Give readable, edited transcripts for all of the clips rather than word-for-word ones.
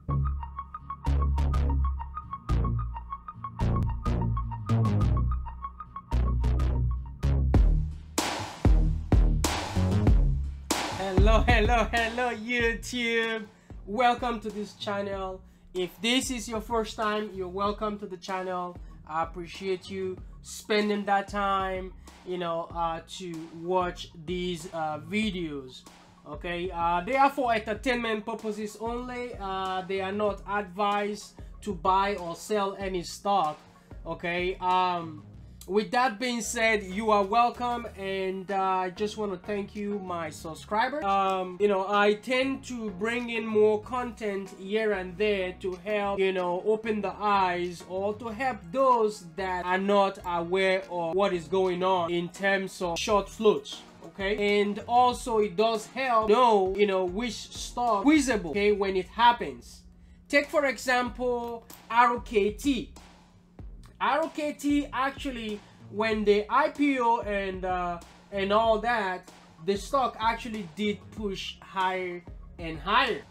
Hello YouTube, welcome to this channel. If this is your first time, you're welcome to the channel. I appreciate you spending that time, to watch these videos. Okay, they are for entertainment purposes only. They are not advised to buy or sell any stock. Okay, with that being said, you are welcome, and I just want to thank you, my subscribers. I tend to bring in more content here and there to help, open the eyes, or to help those that are not aware of what is going on in terms of short floats. Okay, and also it does help know, which stock is squeezable, okay, when it happens. Take for example ROKT. ROKT, actually, when they IPO and all that, the stock actually did push higher and higher.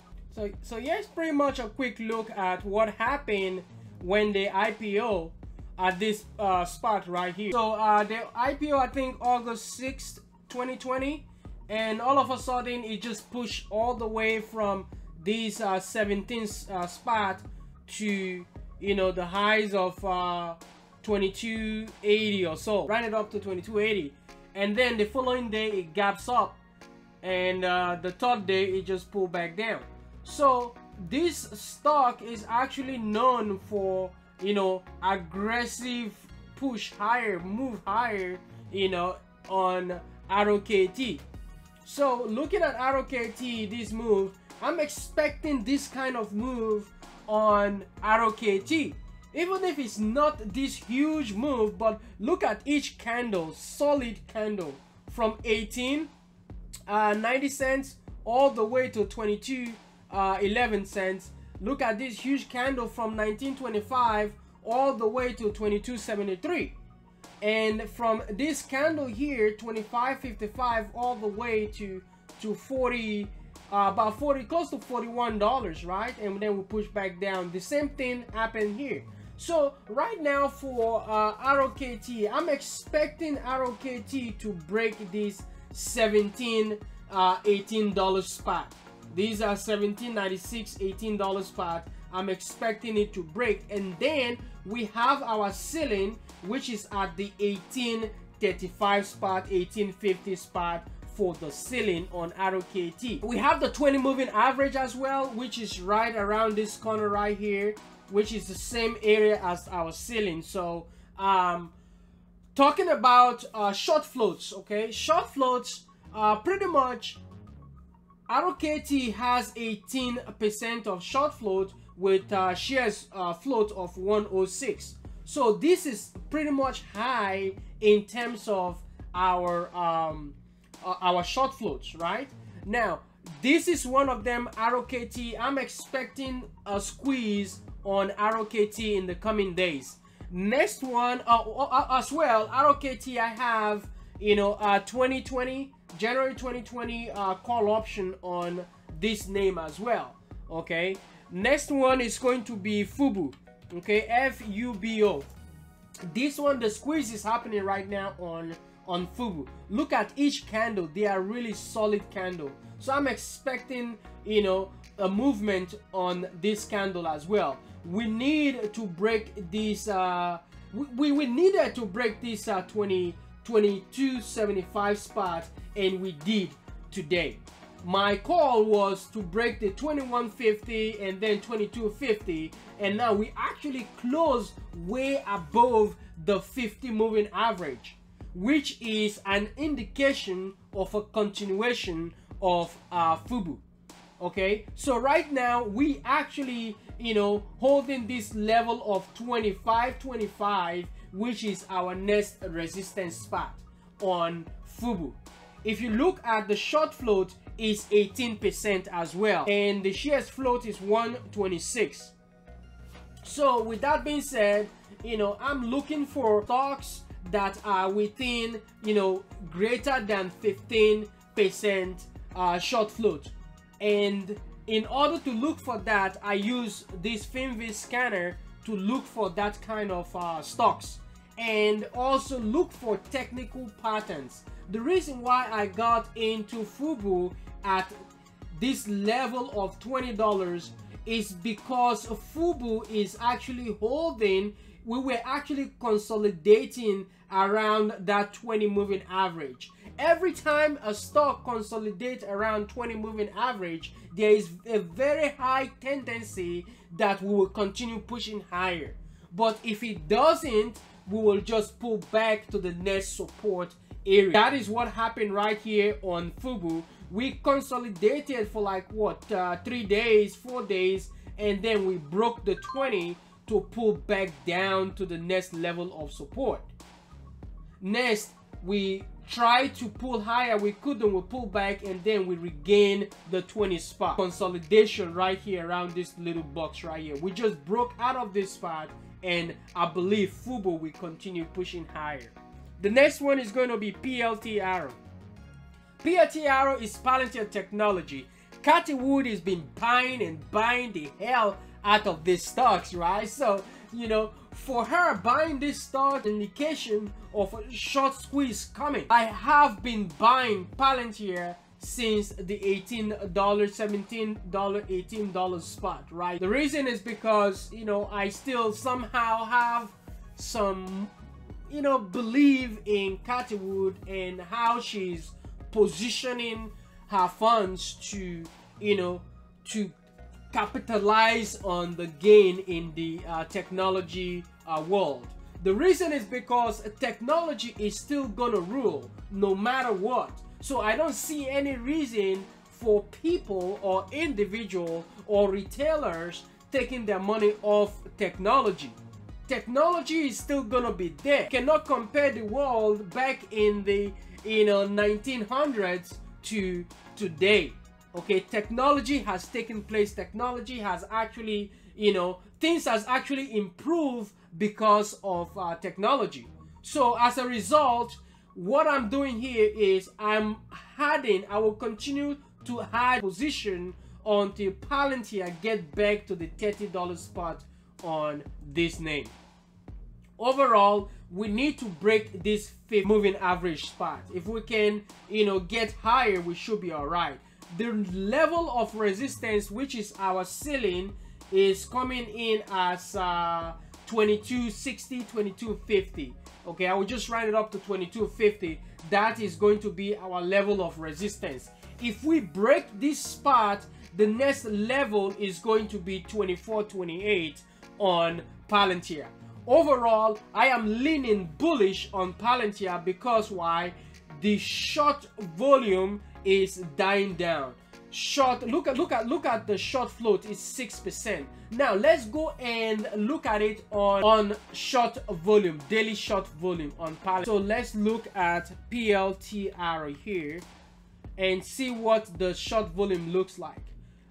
So here's pretty much a quick look at what happened when they IPO at this spot right here. So the IPO, I think August 6th 2020, and all of a sudden it just pushed all the way from this 17th spot to the highs of 2280 or so, ran it up to 2280, and then the following day it gaps up, and the third day it just pulled back down. So this stock is actually known for aggressive push higher, move higher, on ROKT. So looking at ROKT, this move, I'm expecting this kind of move on ROKT, even if it's not this huge move. But look at each candle, solid candle, from 18.90 cents all the way to 22.11 cents. Look at this huge candle from 1925 all the way to 22.73, and from this candle here, 25.55 all the way to 40, about 40, close to $41, right? And then we push back down. The same thing happened here. So right now for ROKT, I'm expecting ROKT to break this $18 spot. These are $17.96, $18 spot. I'm expecting it to break, and then we have our ceiling, which is at the 1835 spot, 1850 spot for the ceiling on ROKT. We have the 20 moving average as well, which is right around this corner right here, which is the same area as our ceiling. So talking about short floats, okay, short floats, pretty much ROKT has 18% of short float with shares float of 106. So this is pretty much high in terms of our short floats. Right now, this is one of them, ROKT. I'm expecting a squeeze on ROKT in the coming days. Next one as well, ROKT, I have January 2020 call option on this name as well. Okay, next one is going to be FUBO. Okay, FUBO. This one, the squeeze is happening right now on FUBO. Look at each candle, they are really solid candle. So I'm expecting a movement on this candle as well. We need to break this we needed to break this 22.75 spot, and we did today. My call was to break the 21.50 and then 22.50, and now we actually closed way above the 50 moving average, which is an indication of a continuation of FUBO. Okay, so right now we actually holding this level of 25.25, which is our next resistance spot on FUBO. If you look at the short float, is 18% as well, and the shares float is 126. So with that being said, I'm looking for stocks that are within greater than 15% short float, and In order to look for that, I use this FinVis scanner to look for that kind of stocks, and also look for technical patterns. The reason why I got into FUBU at this level of $20 is because FUBU is actually holding, we were actually consolidating around that 20 moving average. Every time a stock consolidates around 20 moving average, there is a very high tendency that we will continue pushing higher. But if it doesn't, we will just pull back to the next support area. That is what happened right here on FUBU. We consolidated for like what, 3 days, 4 days, and then we broke the 20 to pull back down to the next level of support. Next, we tried to pull higher, we couldn't, we pull back, and then we regain the 20 spot. Consolidation right here around this little box right here. We just broke out of this spot, and I believe FUBU will continue pushing higher. The next one is going to be PLT Arrow. PLT Arrow is Palantir technology. Cathy Wood has been buying the hell out of these stocks, right? So, you know, for her buying this stock, indication of a short squeeze coming. I have been buying Palantir since the $18, $17, $18 spot, right? The reason is because, you know, I still somehow have some, you know, believe in Cathy Wood and how she's positioning her funds to, you know, to capitalize on the gain in the technology world. The reason is because technology is still gonna rule no matter what. So I don't see any reason for people or individual or retailers taking their money off technology. Technology is still gonna be there. You cannot compare the world back in the 1900s to today. Okay, technology has taken place. Technology has actually, you know, things has actually improved because of technology. So as a result, what I'm doing here is I will continue to add position until Palantir get back to the $30 spot on this name. Overall, we need to break this 5th moving average spot. If we can, you know, get higher, we should be all right. The level of resistance, which is our ceiling, is coming in as 2260, 2250. Okay, I will just round it up to 2250. That is going to be our level of resistance. If we break this spot, the next level is going to be 2428 on Palantir. Overall, I am leaning bullish on Palantir because why? The short volume is dying down. Short, look at the short float is 6%. Now let's go and look at it on short volume, daily short volume on Palantir. So let's look at PLT Arrow here and see what the short volume looks like.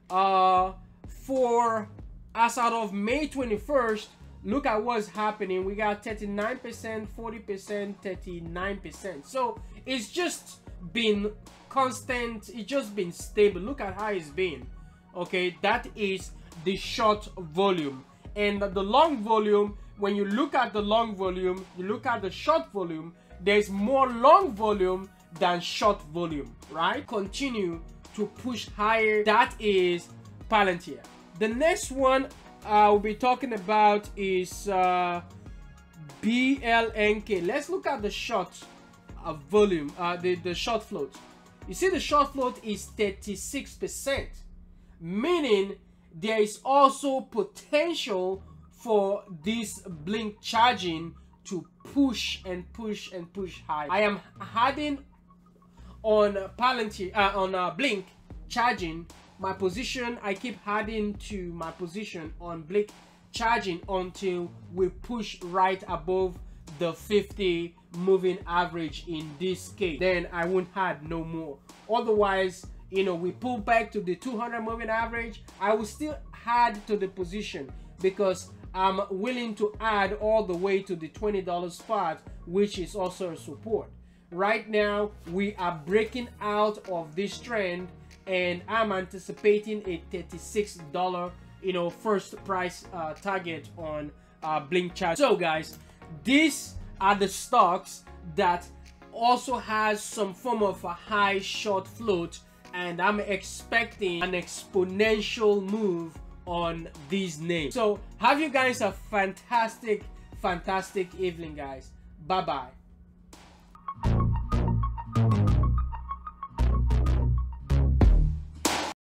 For as out of May 21st, look at what's happening. We got 39%, 40%, 39%. So it's just been constant, it's just been stable. Look at how it's been. Okay, that is the short volume. And the long volume, when you look at the long volume, you look at the short volume, there's more long volume than short volume, right? Continue to push higher. That is Palantir. The next one I'll be talking about is BLNK. Let's look at the short volume, the short float. You see the short float is 36%, meaning there is also potential for this blink charging to push and push and push high. I am adding on Palantir, on blink charging. My position, I keep adding to my position on blink charging until we push right above the 50 moving average in this case. Then I won't add no more. Otherwise, you know, we pull back to the 200 moving average, I will still add to the position because I'm willing to add all the way to the $20 spot, which is also a support. Right now, we are breaking out of this trend and I'm anticipating a $36 first price target on Blink chart. So guys, these are the stocks that also has some form of a high short float, and I'm expecting an exponential move on these names. So have you guys a fantastic evening, guys. Bye bye.